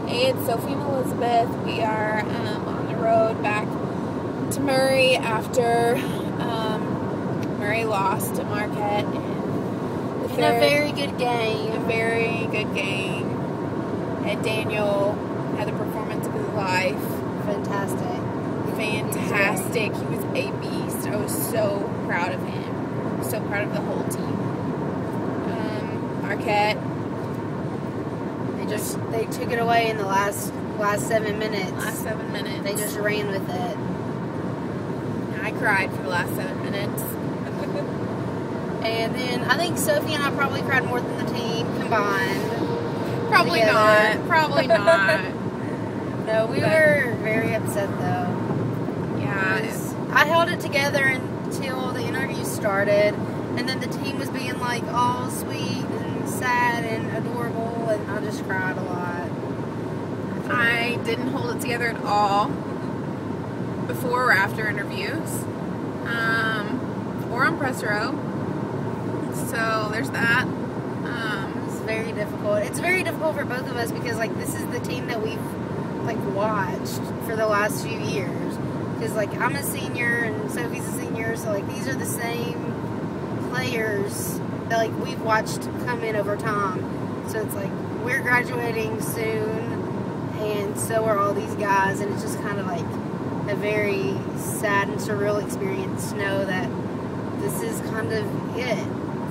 Hey, it's Sophie and Elizabeth. We are on the road back to Murray after Murray lost to Marquette in a very good game. A very good game. And Daniel had the performance of his life. Fantastic. He was a beast. I was so proud of him. So proud of the whole team. Marquette. They took it away in the last 7 minutes. Last 7 minutes. They just ran with it. I cried for the last 7 minutes. And then I think Sophie and I probably cried more than the team combined. Probably together. not. Probably not. No, we were very upset though. Yeah. I held it together until the interview started, and then the team was being like all sweet and sad and adorable, and I just cried a lot. I didn't hold it together at all before or after interviews, or on press row. So there's that. It's very difficult. It's very difficult for both of us because this is the team that we've watched for the last few years. Because I'm a senior and Sophie's a senior, so these are the same players that we've watched come in over time. So it's we're graduating soon, and so are all these guys, and it's just kind of a very sad and surreal experience to know that this is kind of it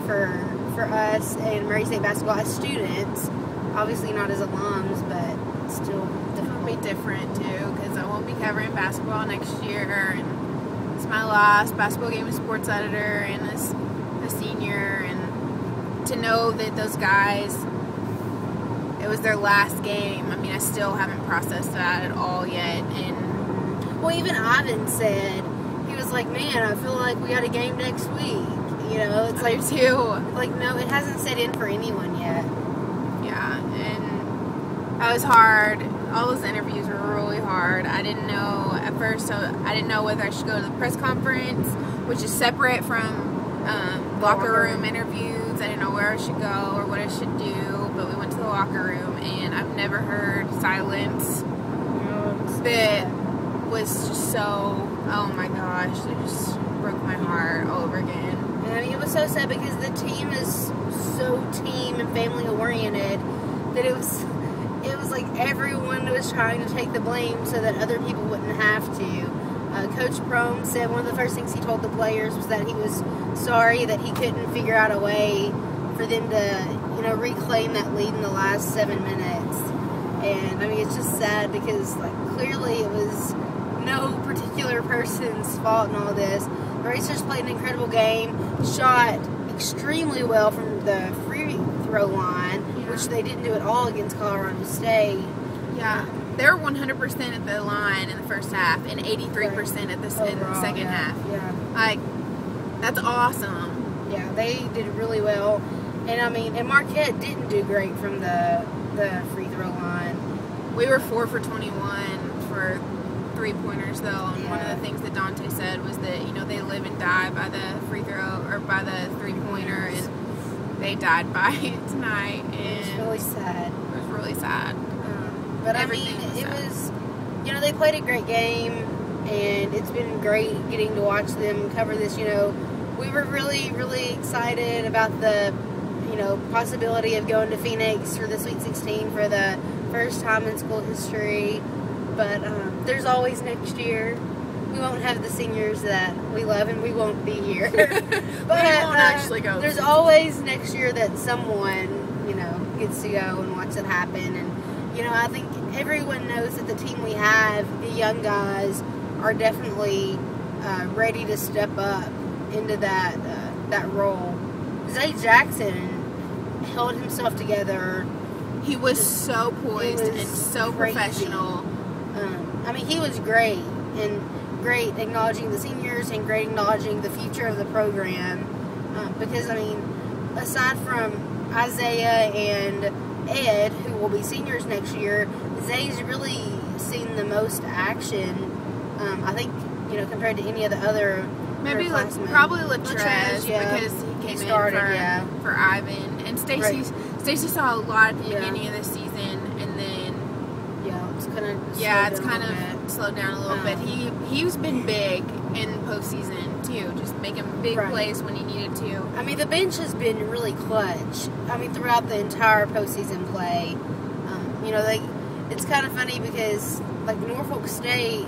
for us and Murray State basketball as students. Obviously not as alums, but still. It'll be different too, because I won't be covering basketball next year, and it's my last basketball game as sports editor and as a senior, and to know that those guys, it was their last game. I mean, I still haven't processed that at all yet. And well, even Ivan said, he was like, man, I feel like we got a game next week. It's I do too. No, it hasn't set in for anyone yet. Yeah, and that was hard. All those interviews were really hard. I didn't know at first. I didn't know whether I should go to the press conference, which is separate from locker room interviews. I didn't know where I should go or what I should do. But we went to the locker room, and I've never heard silence that was just so. Oh my gosh! It just broke my heart all over again. And I mean, it was so sad because the team is so team and family oriented that it was everyone was trying to take the blame so that other people wouldn't have to. Coach Prohm said one of the first things he told the players was that he was sorry that he couldn't figure out a way for them to, reclaim that lead in the last 7 minutes. And I mean, it's just sad because clearly it was no particular person's fault in all this. The Racers played an incredible game, shot extremely well from the free throw line, which they didn't do at all against Colorado State. Yeah, they were 100% at the line in the first half and 83% in the second half. Yeah. That's awesome. Yeah, they did really well. And I mean, and Marquette didn't do great from the free throw line. We were 4 for 21 for 3-pointers though, and one of the things that Dante said was that they live and die by the free throw or by the 3-pointer, and they died by it tonight. And it was really sad. It was really sad. But everything it was, they played a great game, and it's been great getting to watch them cover this. We were really, really excited about the, possibility of going to Phoenix for the Sweet 16 for the first time in school history. But there's always next year. We won't have the seniors that we love, and we won't be here. But we won't actually go. There's always next year that someone, gets to go and watch it happen. And, I think everyone knows that the team we have, the young guys, are definitely ready to step up into that role. Zay Jackson held himself together. He was so poised and so crazy. Professional. I mean, he was great, and great acknowledging the seniors and great acknowledging the future of the program. Because, I mean, aside from Isaiah and Ed, who will be seniors next year, Zay's really seen the most action, I think, compared to any of the other Maybe probably Latrez, because he came in for Ivan. And Stacy saw a lot at the beginning of the season, and then of it's kind of slowed down a little bit. He's been big in postseason too, just making big plays when he needed to. I mean, the bench has been really clutch. I mean, throughout the entire postseason play, you know, it's kind of funny because like Norfolk State,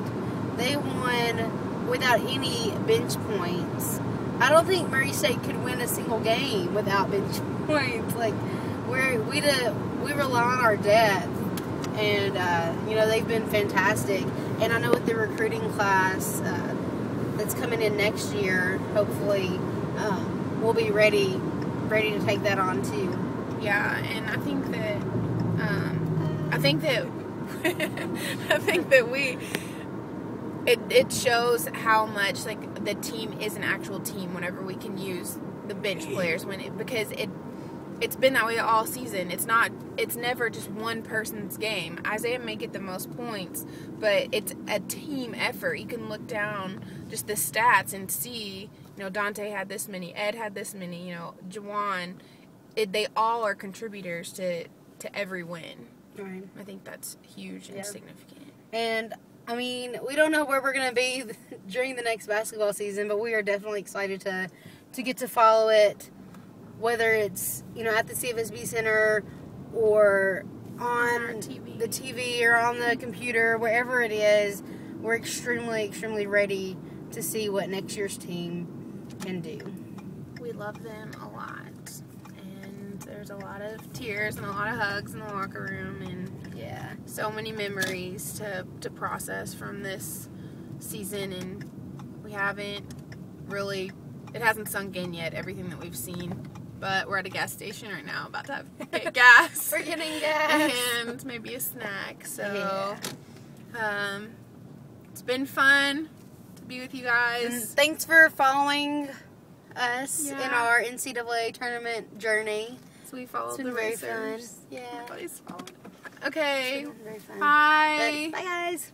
they won without any bench points. I don't think Murray State could win a single game without bench points. Like we rely on our depth, and you know, they've been fantastic. And I know with the recruiting class that's coming in next year, hopefully we'll be ready to take that on too. Yeah, and I think that it shows how much like the team is an actual team whenever we can use the bench players because it's been that way all season. It's never just one person's game. Isaiah may get the most points, but it's a team effort. You can look down just the stats and see, you know, Dante had this many, Ed had this many, you know, Jawan. They all are contributors to every win. Right. I think that's huge and significant. And I mean, we don't know where we're going to be during the next basketball season, but we are definitely excited to get to follow it, whether it's, you know, at the CFSB Center or on the TV or on the computer, wherever it is. We're extremely, extremely ready to see what next year's team can do. We love them a lot. And there's a lot of tears and a lot of hugs in the locker room, and so many memories to process from this season, and we haven't really, it hasn't sunk in yet, everything that we've seen, but we're at a gas station right now about to get gas. We're getting gas. And maybe a snack, so it's been fun to be with you guys. And thanks for following us in our NCAA tournament journey. So we followed the racers. Very fun. Yeah. Everybody's followed. Okay. Very fun. Bye. Bye, guys.